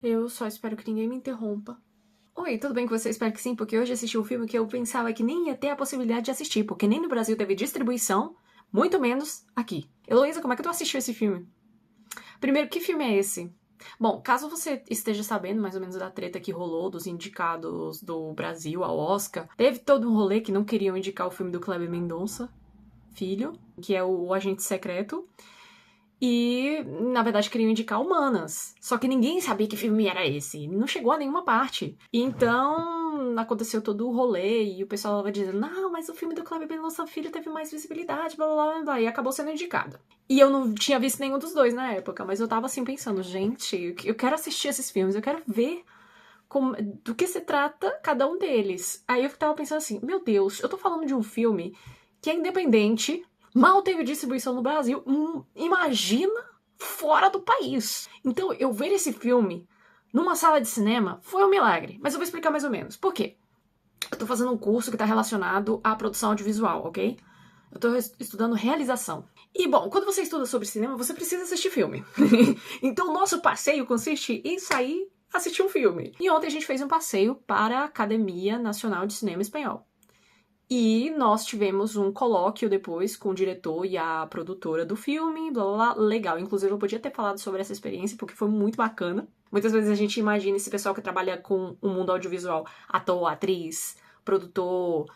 Eu só espero que ninguém me interrompa. Oi, tudo bem com você? Espero que sim, porque hoje assisti um filme que eu pensava que nem ia ter a possibilidade de assistir, porque nem no Brasil teve distribuição, muito menos aqui. Heloísa, como é que tu assistiu esse filme? Primeiro, que filme é esse? Bom, caso você esteja sabendo mais ou menos da treta que rolou dos indicados do Brasil ao Oscar, teve todo um rolê que não queriam indicar o filme do Kleber Mendonça, filho, que é o Agente Secreto, e, na verdade, queriam indicar Humanas. Só que ninguém sabia que filme era esse. Não chegou a nenhuma parte. Então, aconteceu todo o rolê e o pessoal tava dizendo: não, mas o filme do Kleber Mendonça Filho teve mais visibilidade, blá blá blá, blá, e acabou sendo indicado. E eu não tinha visto nenhum dos dois na época, mas eu tava assim pensando: gente, eu quero assistir esses filmes, eu quero ver do que se trata cada um deles. Aí eu tava pensando assim: meu Deus, eu tô falando de um filme que é independente. Mal teve distribuição no Brasil. Imagina fora do país. Então, eu ver esse filme numa sala de cinema foi um milagre. Mas eu vou explicar mais ou menos. Por quê? Eu tô fazendo um curso que tá relacionado à produção audiovisual, ok? Eu tô estudando realização. E, bom, quando você estuda sobre cinema, você precisa assistir filme. Então, o nosso passeio consiste em sair assistir um filme. E ontem a gente fez um passeio para a Academia Nacional de Cinema Espanhol. E nós tivemos um colóquio depois com o diretor e a produtora do filme, blá blá blá, legal. Inclusive eu podia ter falado sobre essa experiência porque foi muito bacana. Muitas vezes a gente imagina esse pessoal que trabalha com o mundo audiovisual, ator, atriz, produtor,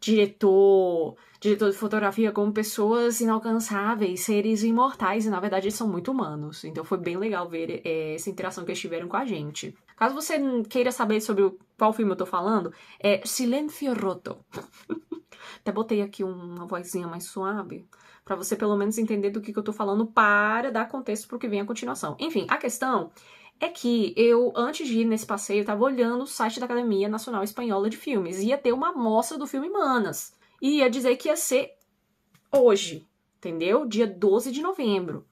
diretor de fotografia, como pessoas inalcançáveis, seres imortais, e na verdade eles são muito humanos. Então foi bem legal ver essa interação que eles tiveram com a gente. Caso você queira saber sobre qual filme eu tô falando, é Silêncio Roto. Até botei aqui uma vozinha mais suave, pra você pelo menos entender do que eu tô falando para dar contexto pro que vem a continuação. Enfim, a questão é que eu, antes de ir nesse passeio, tava olhando o site da Academia Nacional Espanhola de Filmes. Ia ter uma amostra do filme Manas. E ia dizer que ia ser hoje, entendeu? Dia 12 de novembro.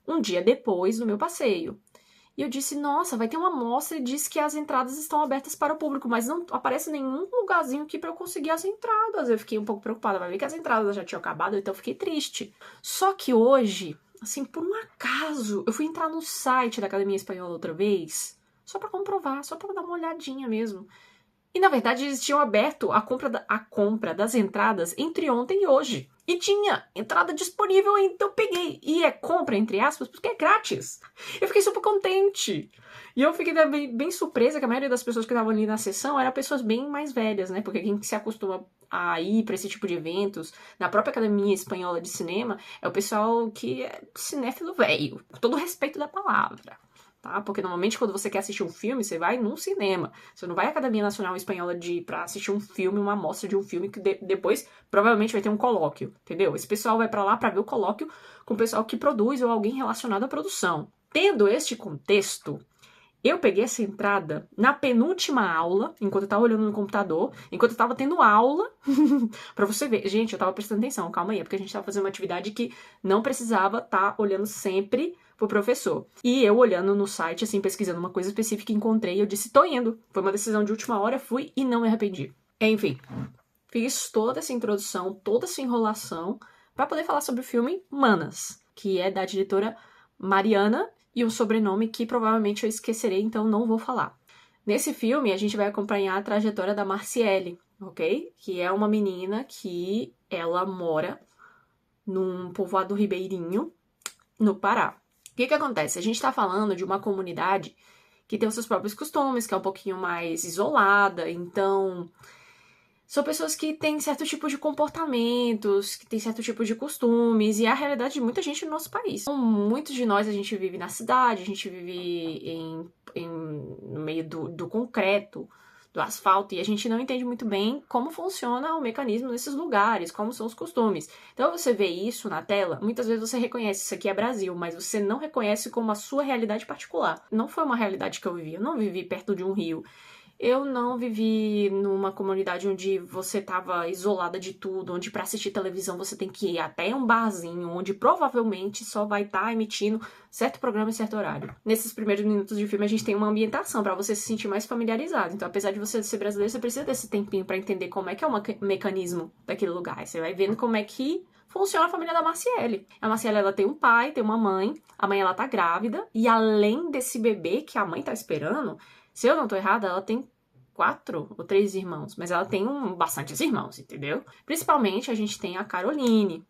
Um dia depois do meu passeio. E eu disse, nossa, vai ter uma amostra e diz que as entradas estão abertas para o público, mas não aparece nenhum lugarzinho aqui para eu conseguir as entradas. Eu fiquei um pouco preocupada, vai ver que as entradas já tinham acabado, então eu fiquei triste. Só que hoje, assim, por um acaso, eu fui entrar no site da Academia Espanhola outra vez, só para comprovar, só para dar uma olhadinha mesmo. E na verdade eles tinham aberto a compra das entradas entre ontem e hoje. E tinha entrada disponível, então eu peguei. E é compra, entre aspas, porque é grátis. Eu fiquei super contente. E eu fiquei bem surpresa que a maioria das pessoas que estavam ali na sessão eram pessoas bem mais velhas, né? Porque quem se acostuma a ir para esse tipo de eventos, na própria Academia Espanhola de Cinema, é o pessoal que é cinéfilo velho, com todo o respeito da palavra. Tá? Porque normalmente quando você quer assistir um filme, você vai num cinema. Você não vai à Academia Nacional Espanhola pra assistir um filme, uma amostra de um filme que depois provavelmente vai ter um colóquio, entendeu? Esse pessoal vai pra lá pra ver o colóquio com o pessoal que produz ou alguém relacionado à produção. Tendo este contexto, eu peguei essa entrada na penúltima aula, enquanto eu tava olhando no computador, enquanto eu tava tendo aula, pra você ver. Gente, eu tava prestando atenção, calma aí, porque a gente tava fazendo uma atividade que não precisava estar olhando sempre pro professor. E eu olhando no site, assim, pesquisando uma coisa específica, encontrei, eu disse, tô indo. Foi uma decisão de última hora, fui e não me arrependi. Enfim, fiz toda essa introdução, toda essa enrolação, pra poder falar sobre o filme Manas, que é da diretora Mariana, e um sobrenome que provavelmente eu esquecerei, então não vou falar. Nesse filme, a gente vai acompanhar a trajetória da Marciele, ok? Que é uma menina que ela mora num povoado ribeirinho, no Pará. O que acontece? A gente está falando de uma comunidade que tem os seus próprios costumes, que é um pouquinho mais isolada, então são pessoas que têm certo tipo de comportamentos, que têm certo tipo de costumes, e é a realidade de muita gente no nosso país. Então, muitos de nós, a gente vive na cidade, a gente vive no meio do concreto, do asfalto, e a gente não entende muito bem como funciona o mecanismo nesses lugares, como são os costumes. Então, você vê isso na tela, muitas vezes você reconhece isso aqui é Brasil, mas você não reconhece como a sua realidade particular. Não foi uma realidade que eu vivi, eu não vivi perto de um rio. Eu não vivi numa comunidade onde você estava isolada de tudo, onde para assistir televisão você tem que ir até um barzinho, onde provavelmente só vai estar emitindo certo programa em certo horário. Nesses primeiros minutos de filme a gente tem uma ambientação para você se sentir mais familiarizado. Então, apesar de você ser brasileiro, você precisa desse tempinho para entender como é que é o mecanismo daquele lugar. Você vai vendo como é que funciona a família da Marciele. A Marciele, ela tem um pai, tem uma mãe, a mãe, ela tá grávida, e além desse bebê que a mãe tá esperando, se eu não tô errada, ela tem 4 ou 3 irmãos, mas ela tem bastantes irmãos, entendeu? Principalmente a gente tem a Caroline,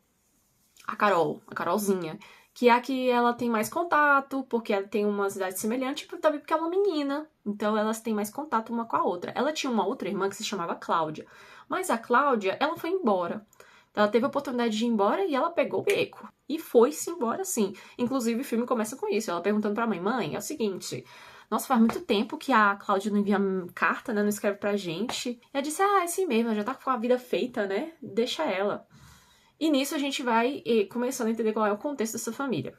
a Carolzinha, que é a que ela tem mais contato, porque ela tem uma idade semelhante, e também porque é uma menina, então elas têm mais contato uma com a outra. Ela tinha uma outra irmã que se chamava Cláudia, mas a Cláudia, ela foi embora. Ela teve a oportunidade de ir embora e ela pegou o beco. E foi-se embora, sim. Inclusive, o filme começa com isso. Ela perguntando pra mãe, mãe, é o seguinte... Nossa, faz muito tempo que a Cláudia não envia carta, né? Não escreve pra gente. E ela disse, é assim mesmo, ela já tá com a vida feita, né? Deixa ela. E nisso a gente vai começando a entender qual é o contexto dessa família.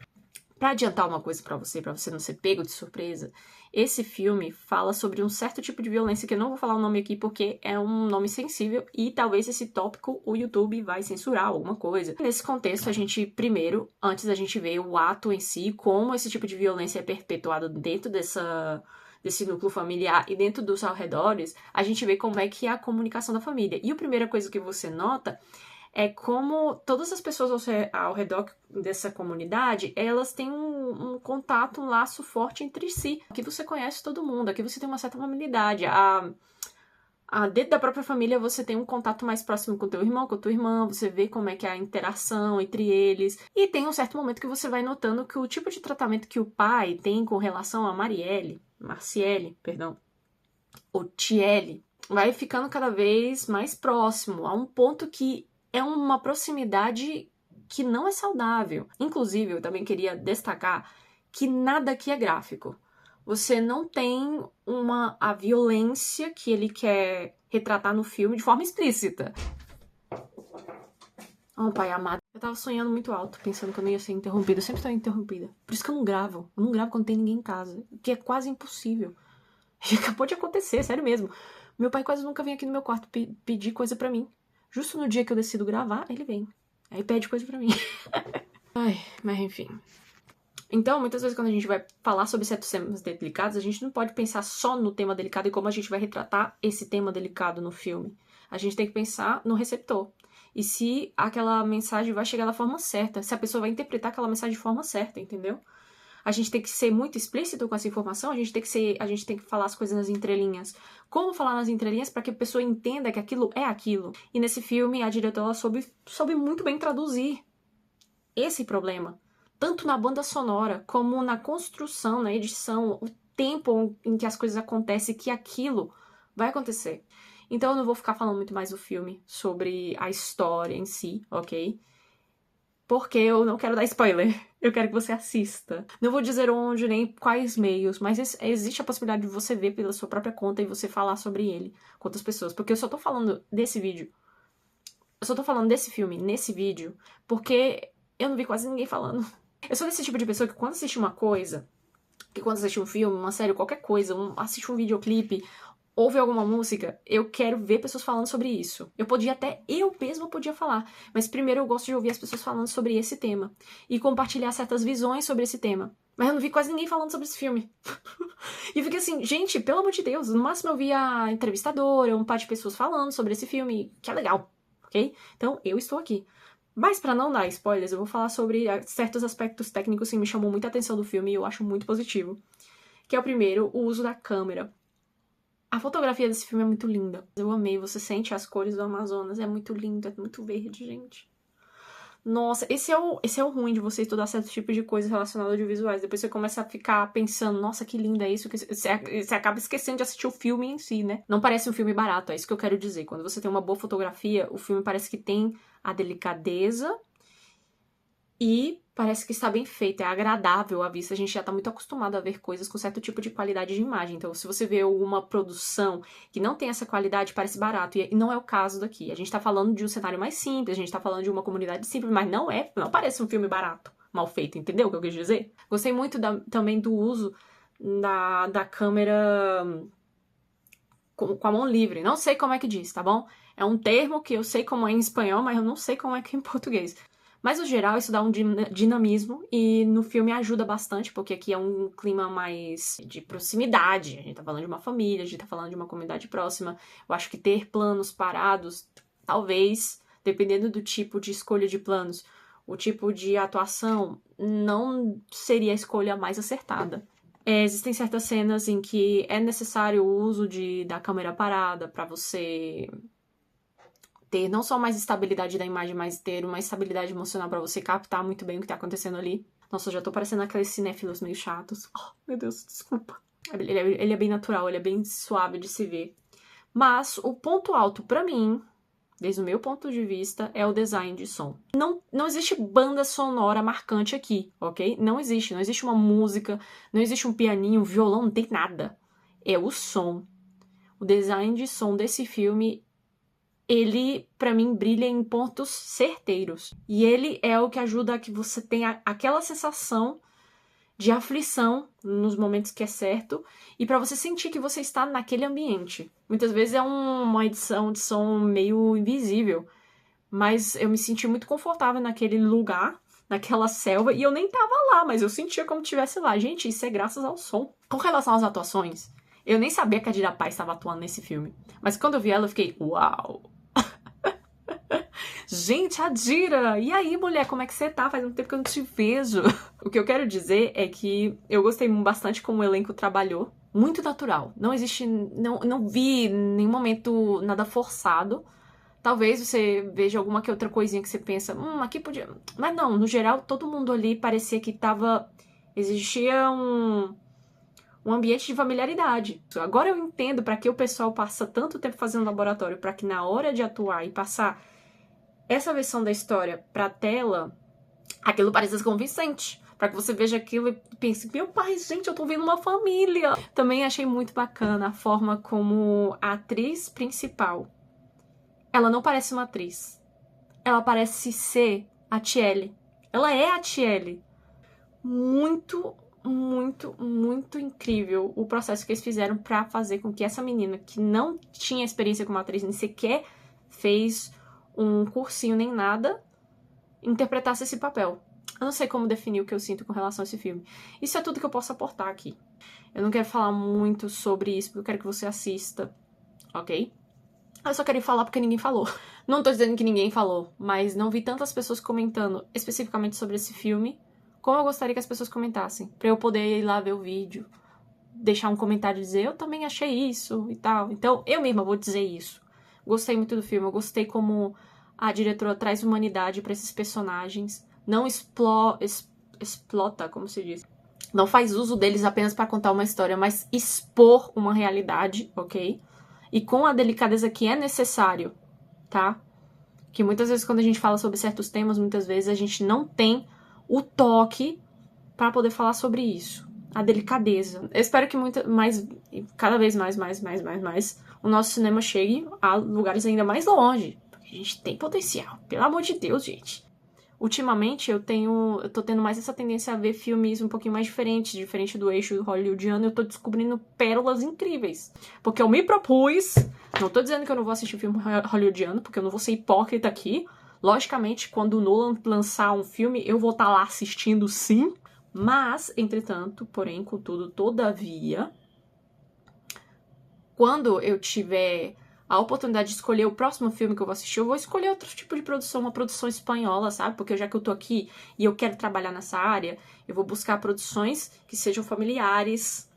Pra adiantar uma coisa pra você não ser pego de surpresa, esse filme fala sobre um certo tipo de violência, que eu não vou falar o nome aqui porque é um nome sensível e talvez esse tópico o YouTube vai censurar alguma coisa. Nesse contexto, a gente primeiro, antes da gente ver o ato em si, como esse tipo de violência é perpetuado dentro desse núcleo familiar e dentro dos arredores, a gente vê como é que é a comunicação da família. E a primeira coisa que você nota é como todas as pessoas ao redor dessa comunidade, elas têm um contato, um laço forte entre si. Aqui você conhece todo mundo, aqui você tem uma certa familiaridade. Dentro da própria família você tem um contato mais próximo com teu irmão, com tua irmã, você vê como é que é a interação entre eles. E tem um certo momento que você vai notando que o tipo de tratamento que o pai tem com relação a Marciele, ou Tiele, vai ficando cada vez mais próximo, a um ponto que é uma proximidade que não é saudável. Inclusive, eu também queria destacar que nada aqui é gráfico. Você não tem a violência que ele quer retratar no filme de forma explícita. Oh, pai amado. Eu tava sonhando muito alto, pensando que eu não ia ser interrompida. Eu sempre tô interrompida. Por isso que eu não gravo. Eu não gravo quando tem ninguém em casa. Que é quase impossível. E acabou de acontecer, sério mesmo. Meu pai quase nunca vem aqui no meu quarto pedir coisa pra mim. Justo no dia que eu decido gravar, ele vem. Aí pede coisa pra mim. Ai, mas enfim. Então, muitas vezes quando a gente vai falar sobre certos temas delicados, a gente não pode pensar só no tema delicado e como a gente vai retratar esse tema delicado no filme. A gente tem que pensar no receptor. E se aquela mensagem vai chegar da forma certa, se a pessoa vai interpretar aquela mensagem de forma certa, entendeu? A gente tem que ser muito explícito com essa informação, a gente tem que falar as coisas nas entrelinhas. Como falar nas entrelinhas para que a pessoa entenda que aquilo é aquilo? E nesse filme, a diretora soube muito bem traduzir esse problema. Tanto na banda sonora, como na construção, na edição, o tempo em que as coisas acontecem, que aquilo vai acontecer. Então eu não vou ficar falando muito mais do filme, sobre a história em si, ok? Porque eu não quero dar spoiler. Eu quero que você assista. Não vou dizer onde nem quais meios, mas existe a possibilidade de você ver pela sua própria conta e você falar sobre ele com outras pessoas. Porque eu só tô falando desse vídeo. Eu só tô falando desse filme nesse vídeo porque eu não vi quase ninguém falando. Eu sou desse tipo de pessoa que quando assiste uma coisa, que quando assiste um filme, uma série, qualquer coisa, assiste um videoclipe, ouve alguma música, eu quero ver pessoas falando sobre isso. Eu mesma podia falar, mas primeiro eu gosto de ouvir as pessoas falando sobre esse tema e compartilhar certas visões sobre esse tema. Mas eu não vi quase ninguém falando sobre esse filme. E eu fiquei assim, gente, pelo amor de Deus, no máximo eu vi a entrevistadora, um par de pessoas falando sobre esse filme, que é legal, ok? Então, eu estou aqui. Mas pra não dar spoilers, eu vou falar sobre certos aspectos técnicos que me chamou muita atenção do filme e eu acho muito positivo. Que é o primeiro, o uso da câmera. A fotografia desse filme é muito linda. Eu amei, você sente as cores do Amazonas, é muito lindo, é muito verde, gente. Nossa, esse é o ruim de você estudar certo tipo de coisa relacionada a audiovisuais. Depois você começa a ficar pensando, nossa, que lindo é isso. Você acaba esquecendo de assistir o filme em si, né? Não parece um filme barato, é isso que eu quero dizer. Quando você tem uma boa fotografia, o filme parece que tem a delicadeza e parece que está bem feito, é agradável à vista. A gente já está muito acostumado a ver coisas com certo tipo de qualidade de imagem. Então, se você vê alguma produção que não tem essa qualidade, parece barato. E não é o caso daqui. A gente está falando de um cenário mais simples, a gente está falando de uma comunidade simples, mas não parece um filme barato, mal feito, entendeu o que eu quis dizer? Gostei muito também do uso da câmera com a mão livre. Não sei como é que diz, tá bom? É um termo que eu sei como é em espanhol, mas eu não sei como é que é em português. Mas, no geral, isso dá um dinamismo e no filme ajuda bastante, porque aqui é um clima mais de proximidade. A gente tá falando de uma família, a gente tá falando de uma comunidade próxima. Eu acho que ter planos parados talvez dependendo do tipo de escolha de planos, o tipo de atuação, não seria a escolha mais acertada. Existem certas cenas em que é necessário o uso da câmera parada para você ter não só mais estabilidade da imagem, mas ter uma estabilidade emocional para você captar muito bem o que tá acontecendo ali. Nossa, eu já tô parecendo aqueles cinéfilos meio chatos. Oh, meu Deus, desculpa. Ele é bem natural, ele é bem suave de se ver. Mas o ponto alto pra mim, desde o meu ponto de vista, é o design de som. Não existe banda sonora marcante aqui, ok? Não existe uma música, não existe um pianinho, um violão, não tem nada. É o som. O design de som desse filme, ele, pra mim, brilha em pontos certeiros. E ele é o que ajuda a que você tenha aquela sensação de aflição nos momentos que é certo e para você sentir que você está naquele ambiente. Muitas vezes é uma edição de som meio invisível, mas eu me senti muito confortável naquele lugar, naquela selva, e eu nem tava lá, mas eu sentia como estivesse lá. Gente, isso é graças ao som. Com relação às atuações, eu nem sabia que a Dira Paz estava atuando nesse filme, mas quando eu vi ela, eu fiquei, uau! Gente, a Dira! E aí, mulher, como é que você tá? Faz um tempo que eu não te vejo. O que eu quero dizer é que eu gostei bastante como o elenco trabalhou. Muito natural. Não existe... Não vi em nenhum momento nada forçado. Talvez você veja alguma que outra coisinha que você pensa, aqui podia... Mas não, no geral, todo mundo ali parecia que tava... Existia um ambiente de familiaridade. Agora eu entendo pra que o pessoal passa tanto tempo fazendo laboratório, pra que na hora de atuar e passar essa versão da história pra tela, aquilo pareça convincente. Pra que você veja aquilo e pense, meu pai, gente, eu tô vendo uma família. Também achei muito bacana a forma como a atriz principal, ela não parece uma atriz. Ela parece ser a Tiele. Ela é a Tiele. Muito, muito, muito incrível o processo que eles fizeram pra fazer com que essa menina, que não tinha experiência como atriz, nem sequer fez um cursinho nem nada, interpretasse esse papel. Eu não sei como definir o que eu sinto com relação a esse filme. Isso é tudo que eu posso aportar aqui. Eu não quero falar muito sobre isso, porque eu quero que você assista, ok? Eu só queria falar porque ninguém falou. Não tô dizendo que ninguém falou, mas não vi tantas pessoas comentando especificamente sobre esse filme como eu gostaria que as pessoas comentassem. Pra eu poder ir lá ver o vídeo, deixar um comentário e dizer, eu também achei isso e tal. Então, eu mesma vou dizer isso. Gostei muito do filme, eu gostei como a diretora traz humanidade pra esses personagens. Não explota, como se diz. Não faz uso deles apenas pra contar uma história, mas expor uma realidade, ok? E com a delicadeza que é necessário, tá? Que muitas vezes quando a gente fala sobre certos temas, muitas vezes a gente não tem o toque para poder falar sobre isso. A delicadeza. Eu espero que cada vez mais, o nosso cinema chegue a lugares ainda mais longe. Porque a gente tem potencial. Pelo amor de Deus, gente. Ultimamente, eu tô tendo mais essa tendência a ver filmes um pouquinho mais diferente do eixo hollywoodiano. Eu tô descobrindo pérolas incríveis. Porque eu me propus... Não tô dizendo que eu não vou assistir filme hollywoodiano, porque eu não vou ser hipócrita aqui. Logicamente, quando o Nolan lançar um filme, eu vou estar lá assistindo sim. Mas, entretanto, porém, contudo, todavia... Quando eu tiver a oportunidade de escolher o próximo filme que eu vou assistir, eu vou escolher outro tipo de produção, uma produção espanhola, sabe? Porque já que eu tô aqui e eu quero trabalhar nessa área, eu vou buscar produções que sejam familiares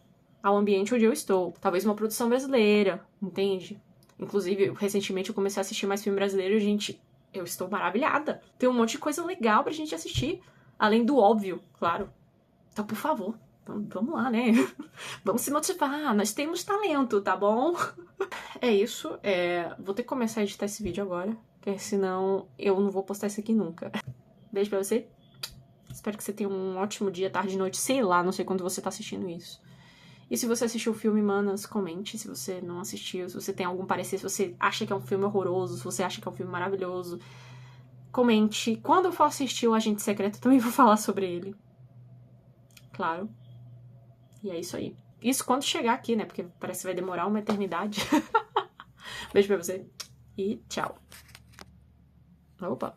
ao ambiente onde eu estou. Talvez uma produção brasileira, entende? Inclusive, recentemente eu comecei a assistir mais filme brasileiro e, gente, eu estou maravilhada. Tem um monte de coisa legal pra gente assistir. Além do óbvio, claro. Então, por favor, vamos lá, né? Vamos se motivar, nós temos talento, tá bom? É isso, vou ter que começar a editar esse vídeo agora, porque senão eu não vou postar isso aqui nunca. Beijo pra você, espero que você tenha um ótimo dia, tarde, noite, sei lá, não sei quando você tá assistindo isso. E se você assistiu o filme, manas, comente. Se você não assistiu, se você tem algum parecer, se você acha que é um filme horroroso, se você acha que é um filme maravilhoso, comente. Quando eu for assistir o Agente Secreto, eu também vou falar sobre ele. Claro. E é isso aí. Isso quando chegar aqui, né? Porque parece que vai demorar uma eternidade. Beijo pra você. E tchau. Opa.